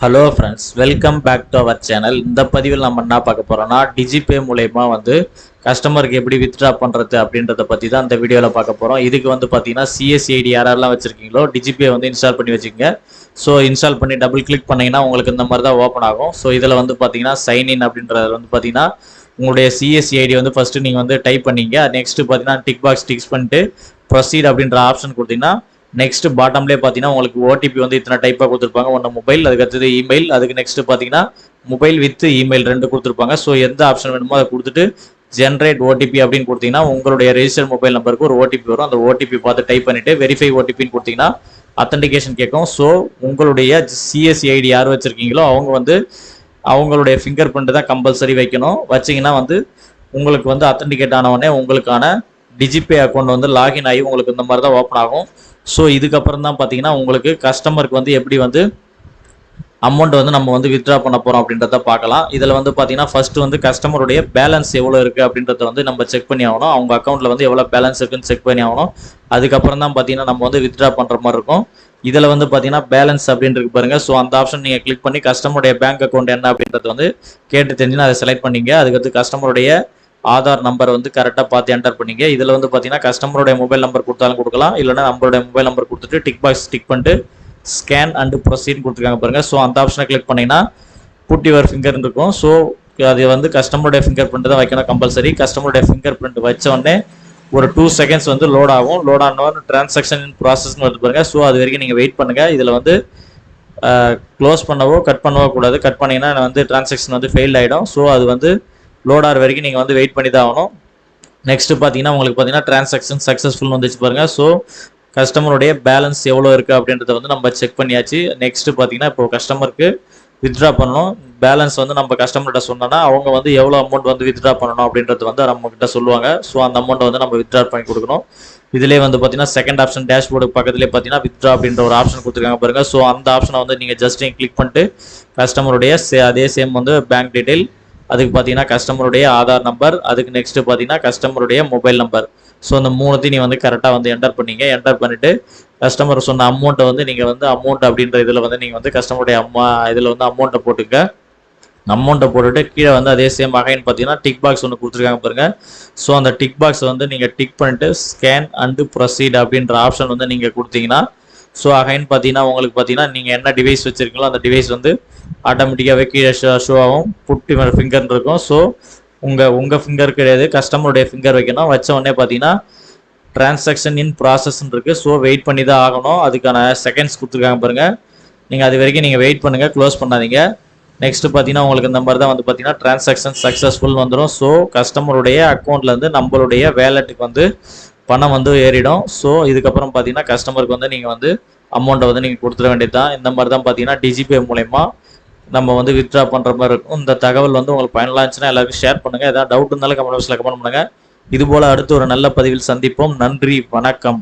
Hello friends, welcome back to our channel. இந்த பதிவில் நம்ம என்ன பார்க்க போகிறோம்னா, டிஜிபே மூலயமா கஸ்டமருக்கு எப்படி வித்ட்ரா பண்ணுறது அப்படின்றத பற்றி தான் இந்த வீடியோவில் பார்க்க போகிறோம். இதுக்கு பார்த்தீங்கன்னா சிஎஸ்ஐடி யாரெல்லாம் வச்சுருக்கீங்களோ டிஜிபே இன்ஸ்டால் பண்ணி வச்சுக்கோங்க. ஸோ இன்ஸ்டால் பண்ணி டபுள் கிளிக் பண்ணிங்கன்னா உங்களுக்கு இந்த மாதிரி தான் ஓப்பன் ஆகும். ஸோ இதில் பார்த்தீங்கன்னா சைன்இன் அப்படின்றது பார்த்தீங்கன்னா உங்களுடைய சிஎஸ்ஐடி ஃபஸ்ட்டு நீங்கள் டைப் பண்ணிங்க. நெக்ஸ்ட்டு பார்த்தீங்கன்னா டிக் பாக்ஸ் டிக்ஸ் பண்ணிட்டு ப்ரொசீட் அப்படின்ற ஆப்ஷன் கொடுத்தீங்கன்னா நெக்ஸ்ட் பாட்டம்லேயே பார்த்தீங்கன்னா உங்களுக்கு ஓடிபி இத்தனை டைப்பாக கொடுத்துருப்பாங்க. ஒன்று மொபைல், அதுக்கு அடுத்தது இமெயில், அதுக்கு நெக்ஸ்ட் பார்த்தீங்கன்னா மொபைல் வித் இமெயில் ரெண்டு கொடுத்துருப்பாங்க. ஸோ எந்த ஆப்ஷன் வேணுமோ அதை கொடுத்துட்டு ஜென்ரேட் ஓடிபி அப்படின்னு கொடுத்தீங்கன்னா உங்களுடைய ரெஜிஸ்டர் மொபைல் நம்பருக்கு ஒரு ஓடிபி வரும். அந்த ஓடிபி பார்த்து டைப் பண்ணிவிட்டு வெரிஃபை ஓடிபின்னு கொடுத்தீங்கன்னா அத்தன்டிகேஷன் கேட்கும். ஸோ உங்களுடைய சிஎஸ்ஐடி யார் வச்சுருக்கீங்களோ அவங்க அவங்களுடைய ஃபிங்கர் பிரிண்ட் தான் கம்பல்சரி வைக்கணும். வச்சிங்கன்னா உங்களுக்கு அத்தன்டிகேட் ஆனவொடனே உங்களுக்கான டிஜிபே அக்கௌண்ட் லாகின் ஆகி உங்களுக்கு இந்த மாதிரி தான் ஓப்பன் ஆகும். ஸோ இதுக்கப்புறம் தான் பார்த்தீங்கன்னா உங்களுக்கு கஸ்டமருக்கு எப்படி அமௌண்ட் நம்ம வித்ட்ரா பண்ண போகிறோம் அப்படின்றத பார்க்கலாம். இதில் பார்த்தீங்கன்னா ஃபஸ்ட்டு கஸ்டமருடைய பேலன்ஸ் எவ்வளோ இருக்குது அப்படின்றத நம்ம செக் பண்ணி ஆகணும். அவங்க அக்கௌண்ட்டில் எவ்வளோ பேலன்ஸ் இருக்குன்னு செக் பண்ணி ஆகணும். அதுக்கப்புறம் தான் பார்த்தீங்கன்னா நம்ம வித்ட்ரா பண்ணுற மாதிரி இருக்கும். இதில் பார்த்தீங்கன்னா பேலன்ஸ் அப்படின்றது பாருங்கள். ஸோ அந்த ஆப்ஷன் நீங்கள் கிளிக் பண்ணி கஸ்டமருடைய பேங்க் அக்கௌண்ட் என்ன அப்படின்றது கேட்டு தெரிஞ்சுன்னா அதை செலக்ட் பண்ணிங்க. அதுக்கடுத்து கஸ்டமருடைய ஆதார் நம்பர் கரெக்டாக பார்த்து என்டர் பண்ணிங்க. இதில் பார்த்தீங்கன்னா கஸ்டமருடைய மொபைல் நம்பர் கொடுத்தாலும் கொடுக்கலாம், இல்லைனா நம்மளுடைய மொபைல் நம்பர் கொடுத்துட்டு டிக் பாக்ஸ் டிக் பண்ணிட்டு ஸ்கேன் அண்டு ப்ரொசீட் கொடுத்துருக்காங்க பாருங்கள். ஸோ அந்த ஆப்ஷனை கிளிக் பண்ணிங்கன்னா புட் யுவர் ஃபிங்கர் இருக்கும். ஸோ அது கஸ்டமருடைய ஃபிங்கர் பிரிண்ட் தான் வைக்கணும் கம்பல்சரி. கஸ்டமருடைய ஃபிங்கர் பிரிண்ட் வச்ச உடனே ஒரு 2 செகண்ட்ஸ் லோட் ஆகும். லோட் ஆனோன்னு டிரான்சாக்ஷன் இன் ப்ராசஸ்னு வருது பாருங்கள். ஸோ அது வரைக்கும் நீங்கள் வெயிட் பண்ணுங்கள். இதில் க்ளோஸ் பண்ணவோ கட் பண்ணவோ கூடாது. கட் பண்ணிங்கன்னா டிரான்சாக்ஷன் ஃபெயில் ஆகிடும். ஸோ அது லோட் ஆகிற வரைக்கும் நீங்கள் வெயிட் பண்ணி தான் ஆகணும். நெக்ஸ்ட்டு பார்த்தீங்கன்னா உங்களுக்கு பார்த்தீங்கன்னா டிரான்சாக்ஷன் சக்ஸஸ்ஃபுல் வந்துச்சு பாருங்கள். ஸோ கஸ்டமருடைய பேலன்ஸ் எவ்வளோ இருக்குது அப்படின்றத நம்ம செக் பண்ணியாச்சு. நெக்ஸ்ட்டு பார்த்தீங்கன்னா இப்போ கஸ்டமருக்கு வித்ட்ரா பண்ணணும். பேலன்ஸ் நம்ம கஸ்டமர்கிட்ட சொன்னோன்னா அவங்க எவ்வளோ அமௌண்ட் வித்ட்ரா பண்ணணும் அப்படின்றது நம்மக்கிட்ட சொல்லுவாங்க. ஸோ அந்த அமௌண்ட்டை நம்ம வித்ட்ரா பண்ணி கொடுக்கணும். இதிலே பார்த்தீங்கன்னா செகண்ட் ஆப்ஷன் டேஷ்போர்டு பக்கத்துலேயே பார்த்தீங்கன்னா வித்ட்ரா அப்படின்ற ஒரு ஆப்ஷன் கொடுத்துருக்காங்க பாருங்கள். ஸோ அந்த ஆப்ஷனை நீங்கள் ஜஸ்ட் கிளிக் பண்ணிட்டு கஸ்டமருடைய அதே சேம் பேங்க் டீட்டெயில், அதுக்கு பார்த்தீங்கன்னா கஸ்டமருடைய ஆதார் நம்பர், அதுக்கு நெக்ஸ்ட்டு பார்த்தீங்கன்னா கஸ்டமருடைய மொபைல் நம்பர். ஸோ அந்த மூணுத்தையும் நீங்கள் கரெக்டாக என்டர் பண்ணிங்க. என்டர் பண்ணிவிட்டு கஸ்டமர் சொன்ன அமௌண்ட்டை நீங்கள் அமௌண்ட் அப்படின்ற இதில் நீங்கள் கஸ்டமருடைய இதில் அமௌண்ட்டை போட்டுங்க. அமௌண்ட்டை போட்டுட்டு கீழே அதே சேம் அகைன் பார்த்தீங்கன்னா டிக் பாக்ஸ் ஒன்று கொடுத்துருக்காங்க பாருங்கள். ஸோ அந்த டிக் பாக்ஸை நீங்கள் டிக் பண்ணிட்டு ஸ்கேன் அண்டு ப்ரொசீட் அப்படின்ற ஆப்ஷன் நீங்கள் கொடுத்தீங்கன்னா ஸோ அகைன் பார்த்தீங்கன்னா உங்களுக்கு பார்த்தீங்கன்னா நீங்கள் என்ன டிவைஸ் வச்சுருக்கீங்களோ அந்த டிவைஸ் ஆட்டோமேட்டிக்காகவே கீழே ஷோ ஆகும். புட் யுவர் ஃபிங்கர்னு இருக்கும். ஸோ உங்கள் ஃபிங்கர் கிடையாது, கஸ்டமருடைய ஃபிங்கர் வைக்கணும். வச்ச உடனே பார்த்தீங்கன்னா டிரான்சாக்ஷன் இன் ப்ராசஸ்ன்னு இருக்குது. ஸோ வெயிட் பண்ணி தான் ஆகணும். அதுக்கான செகண்ட்ஸ் கொடுத்துருக்காங்க பாருங்கள். நீங்கள் அது வரைக்கும் நீங்கள் வெயிட் பண்ணுங்கள், க்ளோஸ் பண்ணாதீங்க. நெக்ஸ்ட்டு பார்த்தீங்கன்னா உங்களுக்கு இந்த மாதிரி தான் பார்த்தீங்கன்னா டிரான்சாக்ஷன் சக்ஸஸ்ஃபுல் வந்துடும். ஸோ கஸ்டமருடைய அக்கௌண்ட்லேருந்து நம்மளுடைய வேலெட்டுக்கு பணம் ஏறிடும். ஸோ இதுக்கப்புறம் பார்த்தீங்கன்னா கஸ்டமருக்கு நீங்கள் அமௌண்ட்டை நீங்கள் கொடுத்துட வேண்டியது தான். இந்த மாதிரி தான் பார்த்தீங்கன்னா டிஜிபே மூலயமா நம்ம வித்ட்ரா பண்ணுற மாதிரி இருக்கும். இந்த தகவல் உங்களுக்கு பயனுள்ளா இருந்துச்சுன்னா எல்லாருக்கும் ஷேர் பண்ணுங்கள். ஏதாவது டவுட் இருந்தாலும் கமெண்ட் பாக்ஸில் கமெண்ட் பண்ணுங்கள். இதுபோல் அடுத்து ஒரு நல்ல பதிவில் சந்திப்போம். நன்றி, வணக்கம்.